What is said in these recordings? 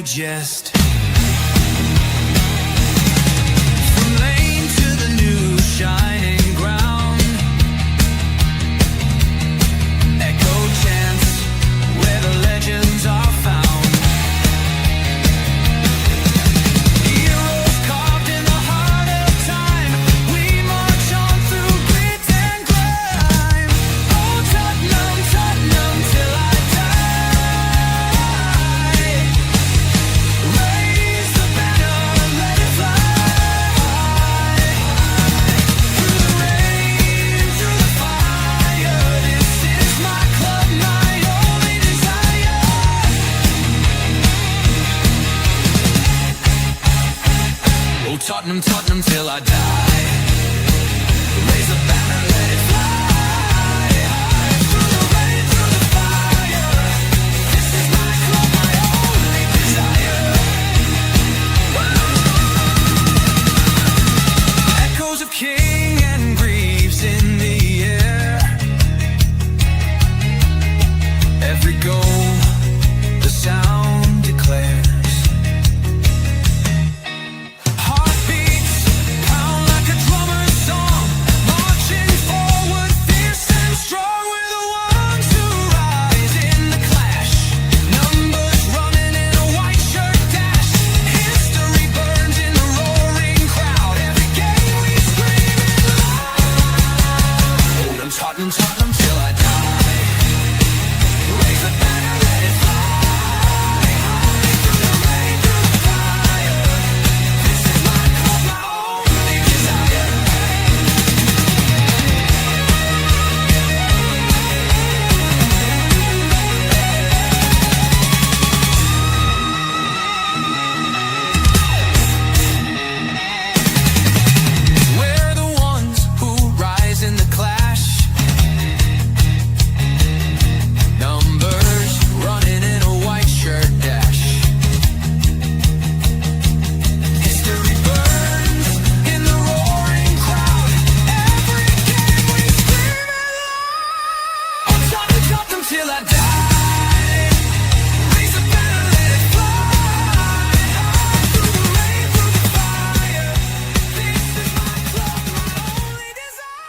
digest. From lane to the new shining ground, echo chants where the legends are found. Heroes carved in the heart of time, we march on through grit and grime. Oh Tottenham, Tottenham till I die. Raise the banner, let it fly. Through the rain, through the fire, this is my club, my only desire. Oh Tottenham, Tottenham till I die. Raise the banner, let it fly. Through the rain, through the fire, this is my club, my only desire. Echoes of King and Greaves in the air. Every goal, the sound declares. Heartbeats pound like a drummer's song, marching forward, fierce and strong. We're the ones who rise in the clash. Numbers running in a white shirt dash. History burns in the roaring crowd. Every game we scream it loud. Oh, Tottenham, Tottenham till I die. Raise the banner, let it fly. Through the rain, through the fire, this is my club, my only desire. We're the ones who rise in the clash. Numbers running in a white shirt dash. History burns in the roaring crowd. Every game we scream it loud. Oh Tottenham, Tottenham till I die. Raise the banner, let it fly. Through the rain, through the fire, this is my club, my only desire.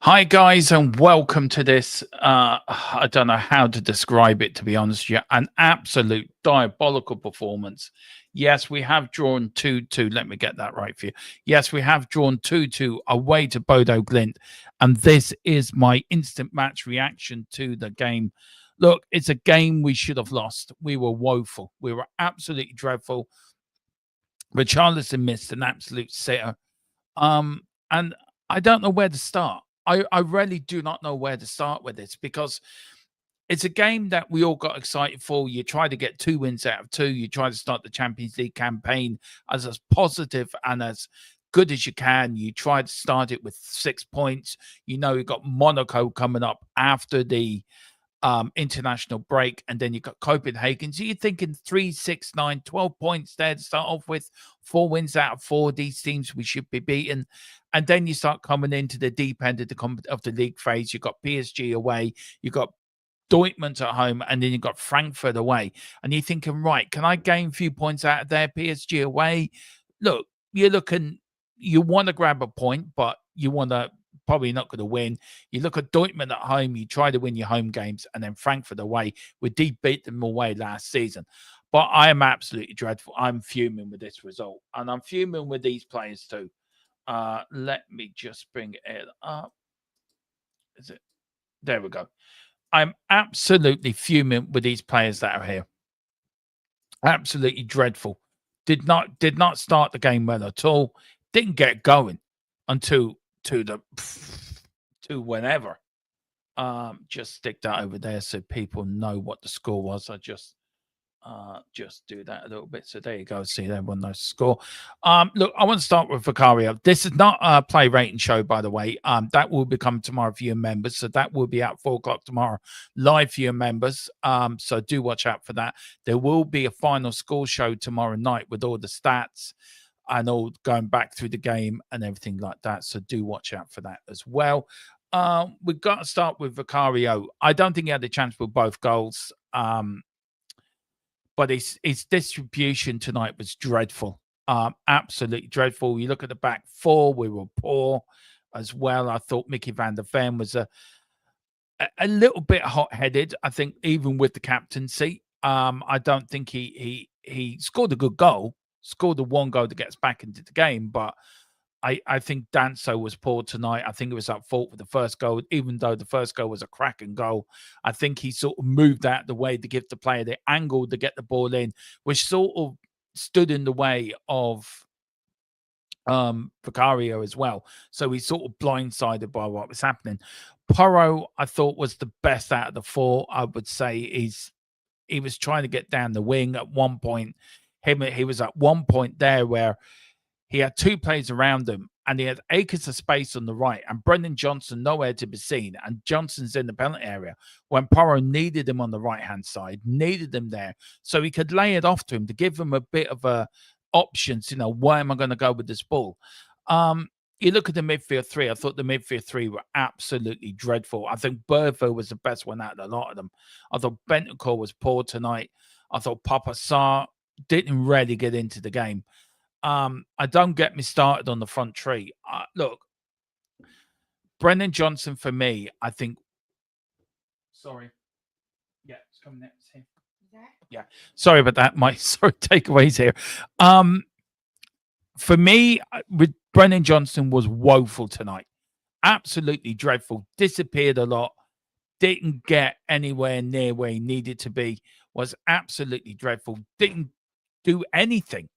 Hi guys, and welcome to this. I don't know how to describe it, to be honest with you. An absolute diabolical performance. Yes, we have drawn 2-2. Let me get that right for you. Yes, we have drawn 2-2 away to Bodo Glint, and this is my instant match reaction to the game. Look, it's a game we should have lost. We were woeful. We were absolutely dreadful. Richarlison missed an absolute sitter. And I don't know where to start. I really do not know where to start with this, because it's a game that we all got excited for. You try to get 2 wins out of 2. You try to start the Champions League campaign as positive and as good as you can. You try to start it with 6 points. You know, you've got Monaco coming up after the international break, and then you've got Copenhagen. So you're thinking 3, 6, 9, 12 points there to start off with. 4 wins out of 4. These teams we should be beating. And then you start coming into the deep end of the league phase. You've got PSG away. You've got Dortmund at home, and then you've got Frankfurt away. And you're thinking, right, can I gain a few points out of there? PSG away. Look, you want to grab a point, but you want to probably not going to win. You look at Dortmund at home, you try to win your home games, and then Frankfurt away. We did beat them away last season. But I am absolutely dreadful. I'm fuming with this result, and I'm fuming with these players too. Let me just bring it up. Is it? There we go. I'm absolutely fuming with these players that are here. Absolutely dreadful. Did not start the game well at all. Didn't get going until to whenever. Just stick that over there so people know what the score was. I just do that a little bit. So there you go. See, everyone knows the score. Look, I want to start with Vicario. This is not a play rating show, by the way. That will become tomorrow for your members. So that will be at 4 o'clock tomorrow, live for your members. So do watch out for that. There will be a final score show tomorrow night with all the stats and all going back through the game and everything like that. So do watch out for that as well. We've got to start with Vicario. I don't think he had a chance with both goals. but his distribution tonight was dreadful. Absolutely dreadful. You look at the back four, we were poor as well. I thought Mickey van der Ven was a little bit hot-headed. I think even with the captaincy, I don't think he scored a good goal, scored the one goal that gets back into the game, but I think Danso was poor tonight. I think it was at fault for the first goal, even though the first goal was a cracking goal. I think he sort of moved out the way to give the player the angle to get the ball in, which sort of stood in the way of Vicario as well. So he's sort of blindsided by what was happening. Porro, I thought, was the best out of the four. I would say he was trying to get down the wing at one point. He was at one point there where he had two players around him and he had acres of space on the right and Brendan Johnson nowhere to be seen. And Johnson's in the penalty area when Porro needed him on the right-hand side, needed him there so he could lay it off to him to give him a bit of a options, where am I going to go with this ball? You look at the midfield three, I thought the midfield three were absolutely dreadful. I think Bodo was the best one out of a lot of them. I thought Bentancur was poor tonight. I thought Papa Sarr didn't really get into the game. I don't get me started on the front three. Look, Brendan Johnson for me, I think. Sorry. Yeah, it's coming next here. Yeah, sorry about that. My takeaways here. For me, with Brendan Johnson was woeful tonight. Absolutely dreadful. Disappeared a lot. Didn't get anywhere near where he needed to be. Was absolutely dreadful. Didn't do anything.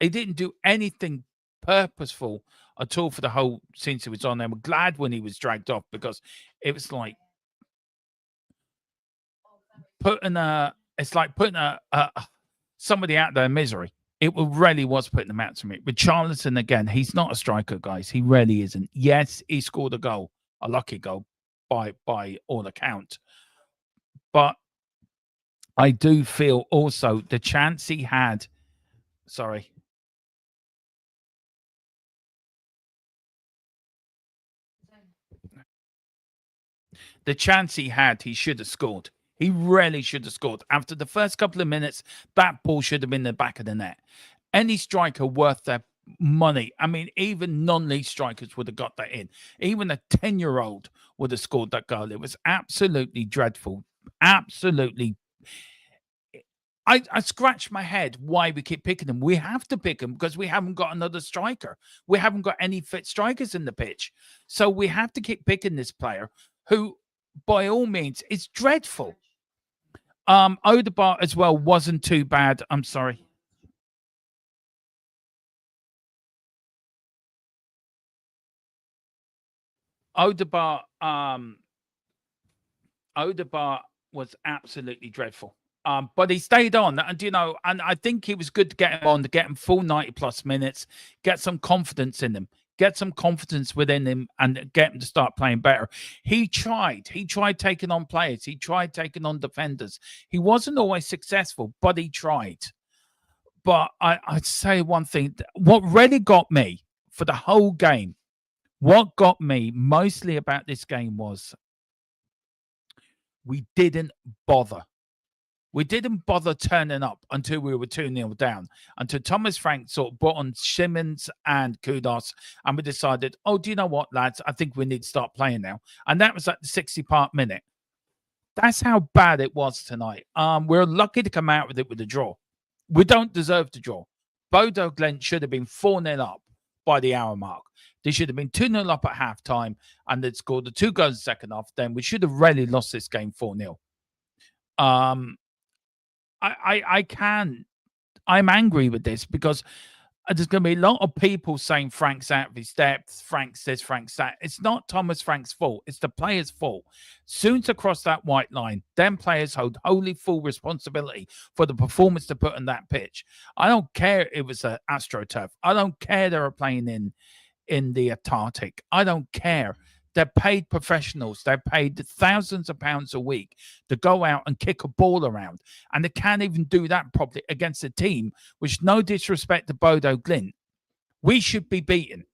He didn't do anything purposeful at all for the whole since he was on there. We're glad when he was dragged off because it was like putting somebody out there in misery. It really was putting them out to me. But Charlton, again, he's not a striker, guys. He really isn't. Yes, he scored a goal, a lucky goal by all account. But I do feel also the chance he had. Sorry. The chance he had, he should have scored. He really should have scored. After the first couple of minutes, that ball should have been in the back of the net. Any striker worth their money, I mean, even non-league strikers would have got that in. Even a 10-year-old would have scored that goal. It was absolutely dreadful. Absolutely. I scratch my head why we keep picking him. We have to pick him because we haven't got another striker. We haven't got any fit strikers in the pitch. So we have to keep picking this player who, by all means, is dreadful. Odegaard as well wasn't too bad. I'm sorry. Odegaard was absolutely dreadful. But he stayed on, and and I think he was good to get him on, to get him full 90+ minutes, get some confidence in him, get some confidence within him, and get him to start playing better. He tried taking on players, he tried taking on defenders. He wasn't always successful, but he tried. But I'd say one thing: what really got me for the whole game, what got me mostly about this game was we didn't bother. We didn't bother turning up until we were 2-0 down, until Thomas Frank sort of brought on Simmons and Kudos, and we decided, oh, do you know what, lads? I think we need to start playing now. And that was at the 60-part minute. That's how bad it was tonight. We're lucky to come out with it with a draw. We don't deserve to draw. Bodo Glent should have been 4-0 up by the hour mark. They should have been 2-0 up at halftime, and they'd scored the 2 goals in the second half. Then we should have really lost this game 4-0. I'm angry with this because there's going to be a lot of people saying Frank's out of his depth. Frank's this, Frank's that. It's not Thomas Frank's fault. It's the players' fault. Soon to cross that white line, then players hold wholly full responsibility for the performance to put on that pitch. I don't care if it was an AstroTurf. I don't care they were playing in the Antarctic. I don't care. They're paid professionals. They're paid thousands of pounds a week to go out and kick a ball around. And they can't even do that properly against a team, which, no disrespect to Bodo Glint, we should be beaten.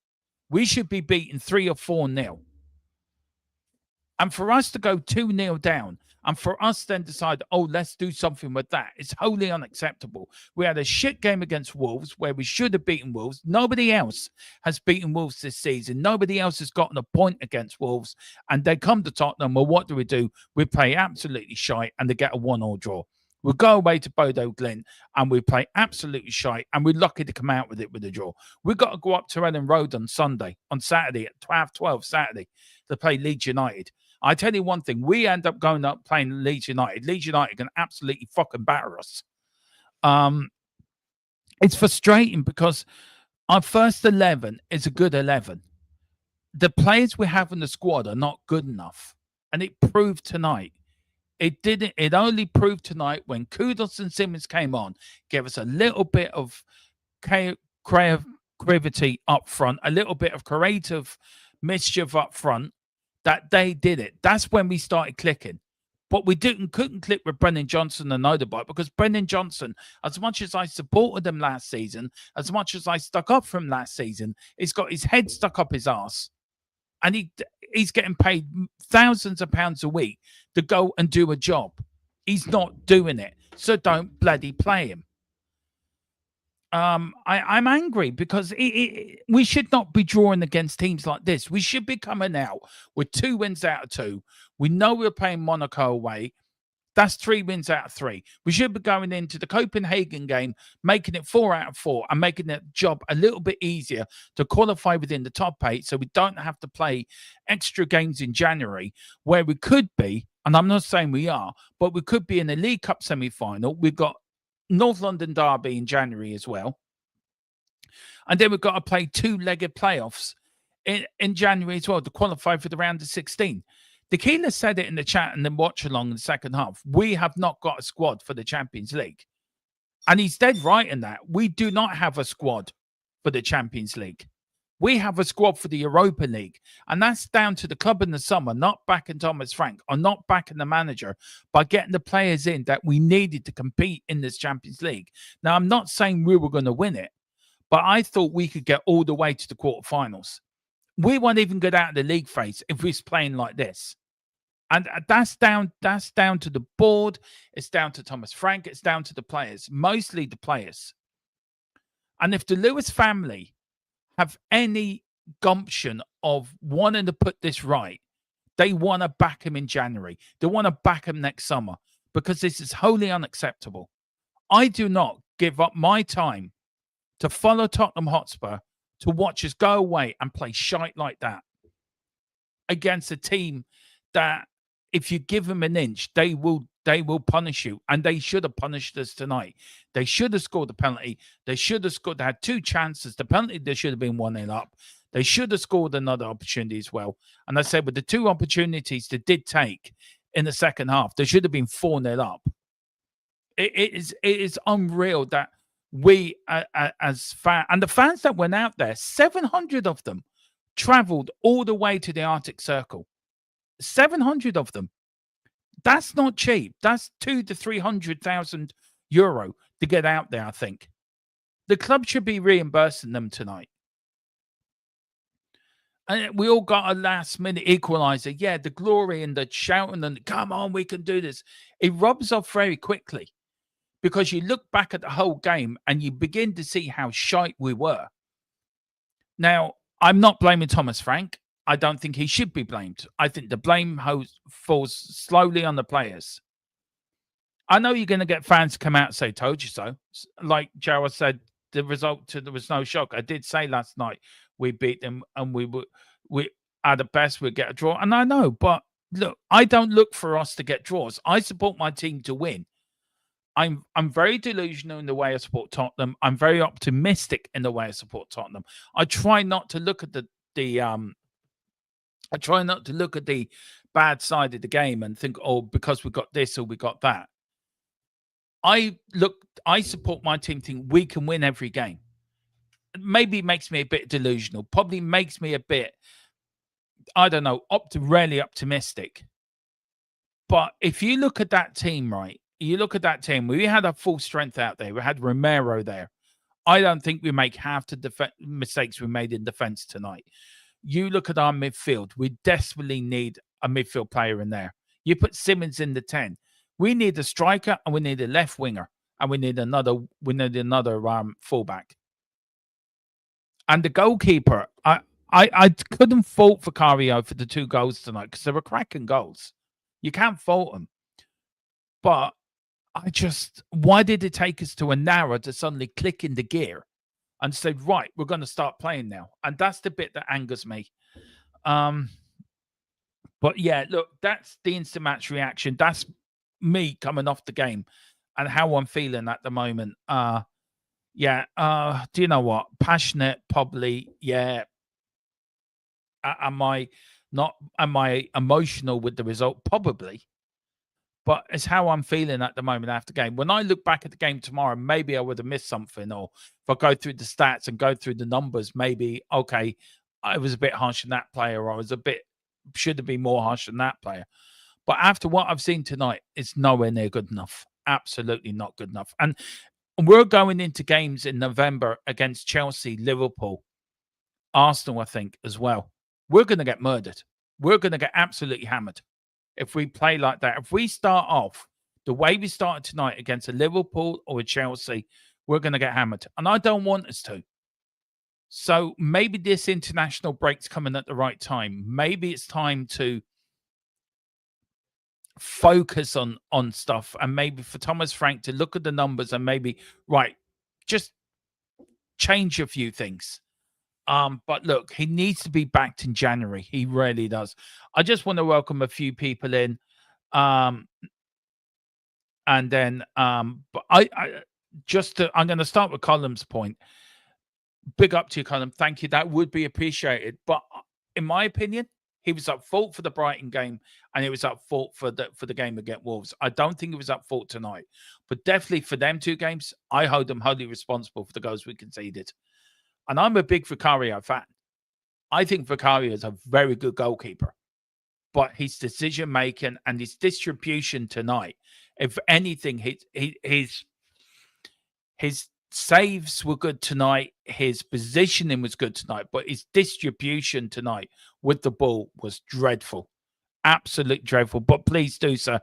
We should be beaten 3 or 4-0. And for us to go 2-0 down and for us then decide, oh, let's do something with that, it's wholly unacceptable. We had a shit game against Wolves where we should have beaten Wolves. Nobody else has beaten Wolves this season. Nobody else has gotten a point against Wolves. And they come to Tottenham. Well, what do? We play absolutely shite and they get a 1-1 draw. We'll go away to Bodo Glint and we play absolutely shite and we're lucky to come out with it with a draw. We've got to go up to Ellen Road on Saturday at 12 Saturday to play Leeds United. I tell you one thing, we end up going up playing Leeds United. Leeds United can absolutely fucking batter us. It's frustrating because our first 11 is a good 11. The players we have in the squad are not good enough. And it proved tonight. It only proved tonight when Kudus and Simmons came on, gave us a little bit of creativity up front, a little bit of creative mischief up front, that they did it. That's when we started clicking. But we couldn't click with Brennan Johnson and Odegaard because Brennan Johnson, as much as I supported him last season, as much as I stuck up for him last season, he's got his head stuck up his ass. And he's getting paid thousands of pounds a week to go and do a job. He's not doing it. So don't bloody play him. I'm angry because we should not be drawing against teams like this. We should be coming out with 2 wins out of 2. We know we're playing Monaco away. That's 3 wins out of 3. We should be going into the Copenhagen game, making it 4 out of 4 and making the job a little bit easier to qualify within the top 8 so we don't have to play extra games in January where we could be, and I'm not saying we are, but we could be in the League Cup semi-final. We've got North London Derby in January as well. And then we've got to play 2-legged playoffs in January as well to qualify for the round of 16. Tequila said it in the chat and then watch along in the second half. We have not got a squad for the Champions League. And he's dead right in that. We do not have a squad for the Champions League. We have a squad for the Europa League. And that's down to the club in the summer, not backing Thomas Frank or not backing the manager, by getting the players in that we needed to compete in this Champions League. Now, I'm not saying we were going to win it, but I thought we could get all the way to the quarterfinals. We won't even get out of the league phase if we're playing like this. And that's down to the board. It's down to Thomas Frank. It's down to the players, mostly the players. And if the Lewis family have any gumption of wanting to put this right, they want to back him in January. They want to back him next summer because this is wholly unacceptable. I do not give up my time to follow Tottenham Hotspur to watch us go away and play shite like that against a team that if you give them an inch, they will punish you. And they should have punished us tonight. They should have scored the penalty. They should have scored. They had 2 chances. The penalty, they should have been 1-0 up. They should have scored another opportunity as well. And I said, with the 2 opportunities they did take in the second half, they should have been 4-0 up. It is unreal that we, as fans, and the fans that went out there, 700 of them traveled all the way to the Arctic Circle. 700 of them. That's not cheap. That's 200,000 to 300,000 euro to get out there, I think. The club should be reimbursing them tonight. And we all got a last-minute equaliser. Yeah, the glory and the shouting and come on, we can do this. It rubs off very quickly because you look back at the whole game and you begin to see how shite we were. Now, I'm not blaming Thomas Frank. I don't think he should be blamed. I think the blame falls slowly on the players. I know you're going to get fans to come out and say, told you so. Like Jawa said, the result, there was no shock. I did say last night we beat them and we at the best we'd get a draw. And I know, but look, I don't look for us to get draws. I support my team to win. I'm very delusional in the way I support Tottenham. I'm very optimistic in the way I support Tottenham. I try not to look at the bad side of the game and think, oh, because we got this or we got that. I support my team thinking we can win every game. Maybe it makes me a bit delusional. Probably makes me a bit, I don't know, rarely optimistic. But if you look at that team, right, you look at that team, we had a full strength out there. We had Romero there. I don't think we make half the mistakes we made in defense tonight. You look at our midfield. We desperately need a midfield player in there. You put Simmons in the 10. We need a striker and we need a left winger and we need another fullback. And the goalkeeper, I couldn't fault Vicario for the 2 goals tonight because they were cracking goals. You can't fault him. But why did it take us to an hour to suddenly click in the gear and say, right, we're going to start playing now? And that's the bit that angers me. But yeah, look, that's the instant match reaction. That's me coming off the game and how I'm feeling at the moment. Do you know what? Passionate, probably, yeah. Am I emotional with the result? Probably. But it's how I'm feeling at the moment after the game. When I look back at the game tomorrow, maybe I would have missed something. Or if I go through the stats and go through the numbers, maybe, okay, I was a bit harsh on that player, or I was should have been more harsh on that player. But after what I've seen tonight, it's nowhere near good enough. Absolutely not good enough. And we're going into games in November against Chelsea, Liverpool, Arsenal, I think, as well. We're going to get murdered. We're going to get absolutely hammered if we play like that. If we start off the way we started tonight against a Liverpool or a Chelsea, we're going to get hammered. And I don't want us to. So maybe this international break's coming at the right time. Maybe it's time to focus on stuff, and maybe for Thomas Frank to look at the numbers and maybe, right, just change a few things. But look, he needs to be backed in January. He really does. I just want to welcome a few people in. And then but I'm going to start with Colum's point. Big up to you, Colum. Thank you. That would be appreciated. But in my opinion, he was at fault for the Brighton game, and he was at fault for the game against Wolves. I don't think he was at fault tonight, but definitely for them 2 games, I hold him wholly responsible for the goals we conceded. And I'm a big Vicario fan. I think Vicario is a very good goalkeeper, but his decision making and his distribution tonight, if anything, his saves were good tonight. His positioning was good tonight, but his distribution tonight with the ball was dreadful. Absolute dreadful. But please do, sir.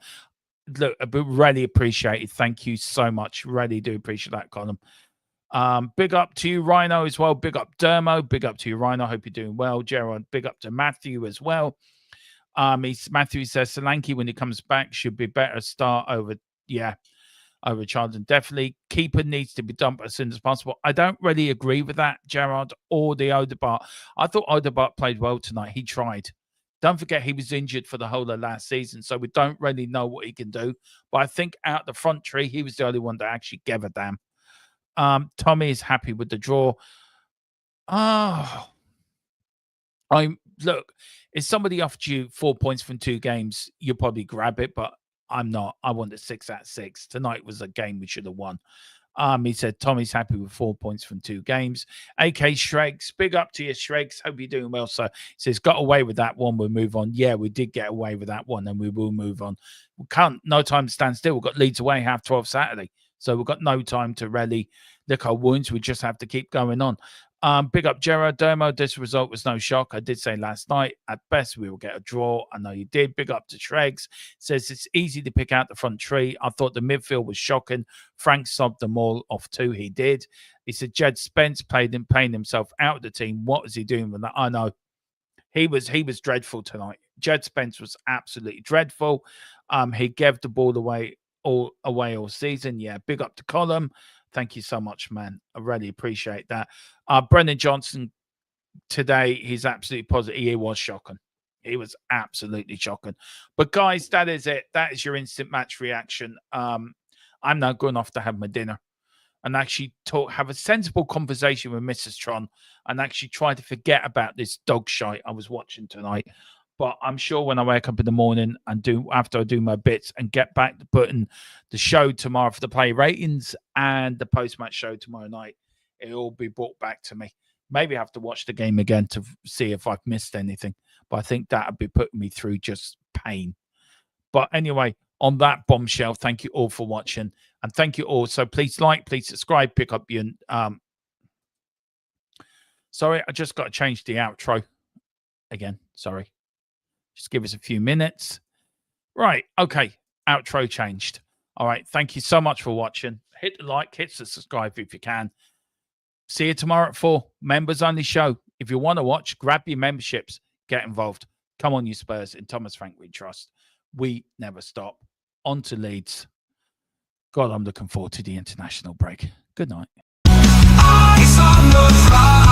Look, I really appreciate it. Thank you so much. Really do appreciate that, Colin. Big up to you, Rhino, as well. Big up, Dermo. Big up to you, Rhino. Hope you're doing well. Gerard, big up to Matthew as well. Matthew says Solanke, when he comes back, should be better start over Charlton. Definitely. Keeper needs to be dumped as soon as possible. I don't really agree with that, Gerard, or the Odegaard. I thought Odegaard played well tonight. He tried. Don't forget he was injured for the whole of last season, so we don't really know what he can do. But I think out the front tree, he was the only one that actually gave a damn. Tommy is happy with the draw. Look, if somebody offered you 4 points from 2 games, you'll probably grab it, but I'm not. I want a 6 out of 6. Tonight was a game we should have won. He said Tommy's happy with 4 points from 2 games. AK Shregs, big up to you, Shregs. Hope you're doing well, sir. He says, got away with that one. We'll move on. Yeah, we did get away with that one, and we will move on. We can't, no time to stand still. We've got Leeds away, 12:30 Saturday. So we've got no time to really lick our wounds. We just have to keep going on. Big up Gerard Dermo. This result was no shock. I did say last night, at best, we will get a draw. I know you did. Big up to Shregs. Says it's easy to pick out the front tree. I thought the midfield was shocking. Frank sobbed them all off too. He did. He said Jed Spence playing himself out of the team. What was he doing with that? I know. He was dreadful tonight. Jed Spence was absolutely dreadful. He gave the ball away all season. Yeah, big up to Colum. Thank you so much, man. I really appreciate that. Brendan Johnson today, he's absolutely positive. He was shocking. He was absolutely shocking. But guys, that is it. That is your instant match reaction. I'm now going off to have my dinner and actually have a sensible conversation with Mrs. Tron and actually try to forget about this dog shite I was watching tonight. But I'm sure when I wake up in the morning and after I do my bits and get back to putting the show tomorrow for the play ratings and the post-match show tomorrow night, it'll all be brought back to me. Maybe I have to watch the game again to see if I've missed anything. But I think that would be putting me through just pain. But anyway, on that bombshell, thank you all for watching. And thank you all. So please like, please subscribe, pick up your... Sorry, I just got to change the outro again. Sorry. Just give us a few minutes. Right. Okay. Outro changed. All right. Thank you so much for watching. Hit the like, hit the subscribe if you can. See you tomorrow at 4. Members only show. If you want to watch, grab your memberships. Get involved. Come on, you Spurs. In Thomas Frank we trust. We never stop. On to Leeds. God, I'm looking forward to the international break. Good night. Eyes on the prize.